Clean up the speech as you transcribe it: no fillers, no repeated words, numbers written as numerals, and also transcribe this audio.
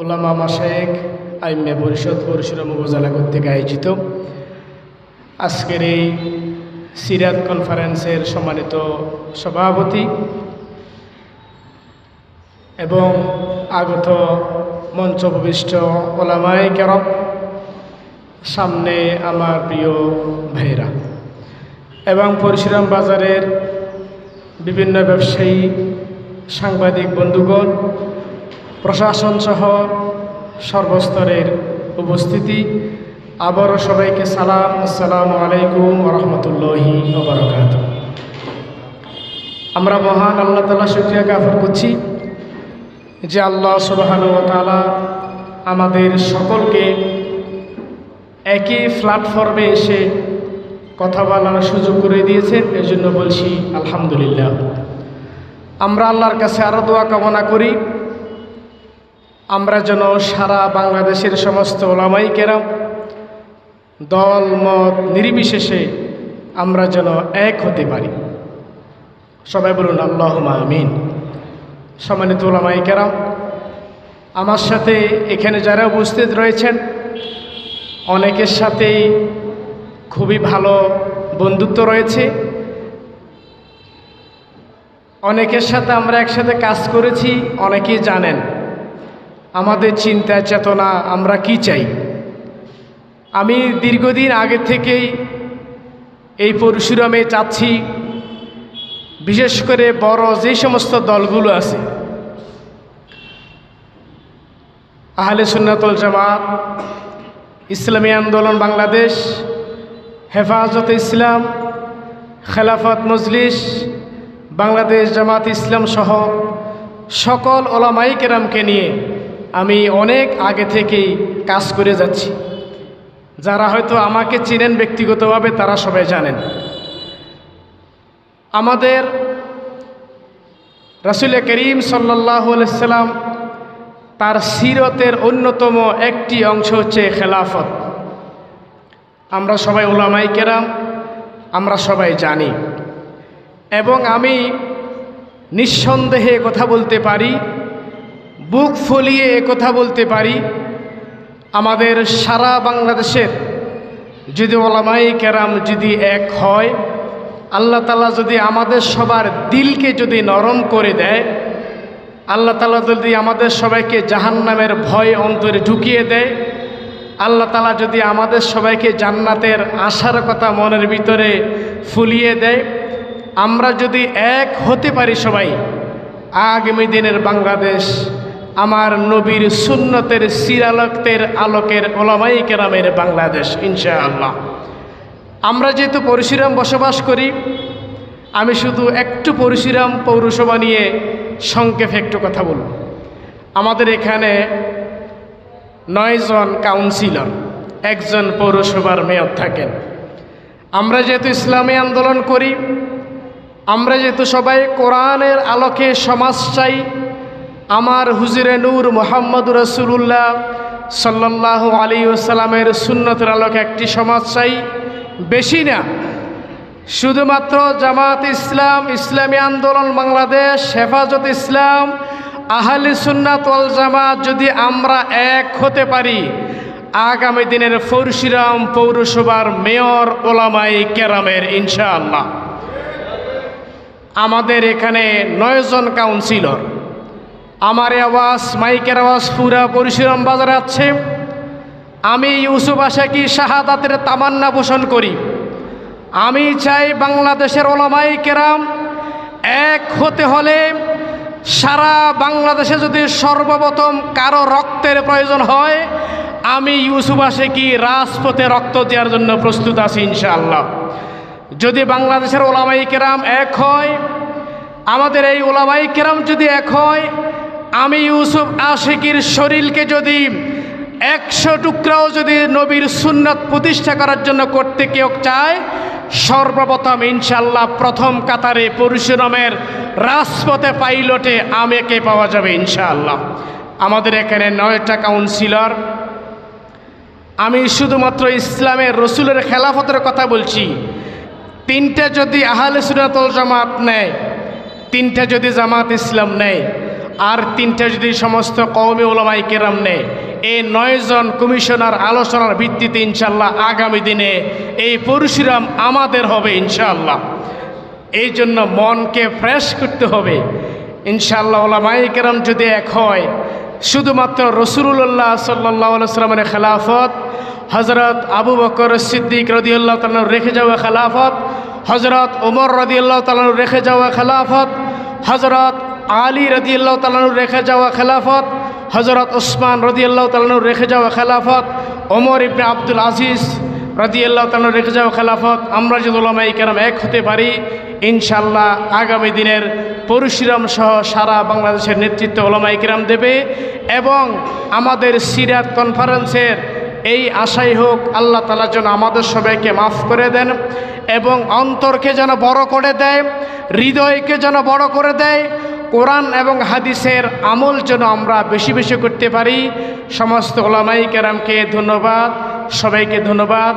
উলামা মাশায়েখ আইম্মে পরিষদ পরশুরাম উপজেলা কর্তৃক আয়োজিত আজকের এই সিরাত কনফারেন্সের সম্মানিত সভাপতি এবং আগত মঞ্চ উপবিষ্ট উলামায়ে কেরাম, সামনে আমার প্রিয় ভাইরা এবং পরশুরাম বাজারের বিভিন্ন ব্যবসায়ী, সাংবাদিক বন্ধুগণ, প্রশাসন সহ সর্বস্তরের উপস্থিতি, আবারও সবাইকে সালাম। আসসালামু আলাইকুম ওয়া রাহমাতুল্লাহি ওয়া বারাকাতুহু। আমরা মহান আল্লাহ তাআলা শুকরিয়া জ্ঞাপন করছি যে আল্লাহ সুবহানাহু ওয়া তাআলা আমাদের সকলকে একই প্ল্যাটফর্মে এসে কথা বলার সুযোগ করে দিয়েছেন, এর জন্য বলছি আলহামদুলিল্লাহ। আমরা আল্লাহর কাছে আরও দোয়া কামনা করি আমরা যেন সারা বাংলাদেশের সমস্ত উলামায়ে কেরাম দল মত নির্বিশেষে আমরা যেন এক হতে পারি। সবাই বলুন আল্লাহুম্মা আমিন। সম্মানিত উলামায়ে কেরাম, আমার সাথে এখানে যারা উপস্থিত রয়েছেন অনেকের সাথেই খুবই ভালো বন্ধুত্ব রয়েছে, অনেকের সাথে আমরা একসাথে কাজ করেছি। অনেকেই জানেন আমাদের চিন্তা চেতনা আমরা কি চাই। আমি দীর্ঘদিন আগে থেকেই এই পরশুরামে চাচ্ছি, বিশেষ করে বড় যে সমস্ত দলগুলো আছে, আহলে সুন্নাত ওয়াল জামাত, ইসলামী আন্দোলন বাংলাদেশ, হেফাজতে ইসলাম, খেলাফত মজলিস, বাংলাদেশ জামাত ইসলাম সহ সকল উলামায়ে কেরামকে নিয়ে আমি অনেক আগে থেকেই কাজ করে যাচ্ছি। যারা হয়তো আমাকে চিনেন ব্যক্তিগতভাবে তারা সবাই জানেন আমাদের রাসূল করিম সাল্লাল্লাহু আলাইহি সাল্লাম তার সিরতের অন্যতম একটি অংশ হচ্ছে খেলাফত। আমরা সবাই উলামায়ে কেরাম, আমরা সবাই জানি এবং আমি নিঃসন্দেহে কথা বলতে পারি, বুক ফুলিয়ে কথা বলতে পারি, আমাদের সারা বাংলাদেশের যদি উলামায়ে কেরাম যদি এক হয়, আল্লাহ তাআলা যদি আমাদের সবার দিলকে যদি নরম করে দেয়, আল্লাহ তাআলা যদি আমাদের সবাইকে জাহান্নামের ভয় অন্তরে ঢুকিয়ে দেয়, আল্লাহ তাআলা যদি আমাদের সবাইকে জান্নাতের আশার কথা মনের ভিতরে ফুলিয়ে দেয়, আমরা যদি এক হতে পারি সবাই, আগামী দিনের বাংলাদেশ আমার নবীর সুন্নতের চিরালোকের আলোকের উলামায়ে কেরামের বাংলাদেশ ইনশাআল্লাহ। আমরা যেহেতু পরশুরাম বসবাস করি, আমি শুধু একটু পরশুরাম পৌরসভা নিয়ে সংক্ষেপে একটু কথা বলব। আমাদের এখানে 9 জন কাউন্সিলর, একজন পৌরসভার মেয়র থাকেন। আমরা যেহেতু ইসলামী আন্দোলন করি, আমরা যেহেতু সবাই কোরআনের আলোকে সমাজ চাই, আমার হুজুরে নূর মুহাম্মদুর রাসূলুল্লাহ সাল্লাল্লাহু আলাইহি ওয়াসাল্লামের সুন্নতের আলোকে একটি সমাজ চাই, বেশি না। শুধুমাত্র জামাত ইসলাম, ইসলামী আন্দোলন বাংলাদেশ, হেফাজত ইসলাম, আহলে সুন্নাত ওয়াল জামাত যদি আমরা এক হতে পারি, আগামী দিনের পরশুরাম পৌরসভার মেয়র উলামায়ে কেরামের ইনশাআল্লাহ। আমাদের এখানে 9 জন কাউন্সিলর। আমার আওয়াজ, মাইকের আওয়াজ পুরা পরশুরাম বাজারে আছে। আমি ইউসুফ আশাকি শাহাদাতের তামান্না পোষণ করি। আমি চাই বাংলাদেশের উলামায়ে কেরাম এক হতে হলে সারা বাংলাদেশে যদি সর্বপ্রথম কারো রক্তের প্রয়োজন হয়, আমি ইউসুফ আশাকি রাজপথে রক্ত দেওয়ার জন্য প্রস্তুত আছি ইনশাআল্লাহ। যদি বাংলাদেশের উলামায়ে কেরাম এক হয়, আমাদের এই উলামায়ে কেরাম যদি এক হয়, আমি ইউসুফ আশিকির শরীরকে যদি 100 টুকরাও যদি নবীর সুন্নাত প্রতিষ্ঠা করার জন্য করতে কেউ চায়, সর্বপ্রথম ইনশাআল্লাহ প্রথম কাতারে পরশুরামের রাজপথে পাইলটে আমাকে পাওয়া যাবে ইনশাআল্লাহ। আমাদের এখানে 9টা কাউন্সিলর। আমি শুধুমাত্র ইসলামের রসুলের খেলাফতের কথা বলছি। 3টা যদি আহলে সুন্নাত ওয়াল জামাত নেয়, 3টা যদি জামাত ইসলাম নেয়, আর 3টা যদি সমস্ত কওমি উলামায়ে কেরাম নেয়, এই 9 জন কমিশনার আলোচনার ভিত্তিতে ইনশাআল্লাহ আগামী দিনে এই পরশুরাম আমাদের হবে ইনশাআল্লাহ। এই জন্য মনকে ফ্রেশ করতে হবে ইনশাআল্লাহ। উলামায়ে কেরাম যদি এক হয়, শুধুমাত্র রাসূলুল্লাহ সাল্লাল্লাহু আলাইহি ওয়াসাল্লামের খেলাফত, হযরত আবু বকর সিদ্দিক রাদিয়াল্লাহু তাআলা রেখে যাওয়া খেলাফত, হযরত ওমর রাদিয়াল্লাহু তাআলা রেখে যাওয়া খেলাফত, হযরত আলী রাদিয়াল্লাহু তাআলা রেখে যাওয়া খেলাফত, হযরত ওসমান রাদিয়াল্লাহু তাআলা রেখে যাওয়া খেলাফত, ওমর ইবনে আব্দুল আজিজ রাদিয়াল্লাহু তাআলা রেখে যাওয়া খেলাফত, আমরা যদি উলামায়ে কেরাম এক হতে পারি ইনশাআল্লাহ আগামী দিনের পরশুরাম সহ সারা বাংলাদেশের নেতৃত্ব উলামায়ে কেরাম দেবে। এবং আমাদের সিরাত কনফারেন্সের এই আশাই হোক আল্লাহ তাআলা যেন আমাদের সবাইকে মাফ করে দেন এবং অন্তরকে যেন বড় করে দেয়, হৃদয়কে যেন বড় করে দেয়, কোরআন এবং হাদিসের আমল যেন আমরা বেশি বেশি করতে পারি। সমস্ত উলামায়ে কেরামকে ধন্যবাদ, সবাইকে ধন্যবাদ।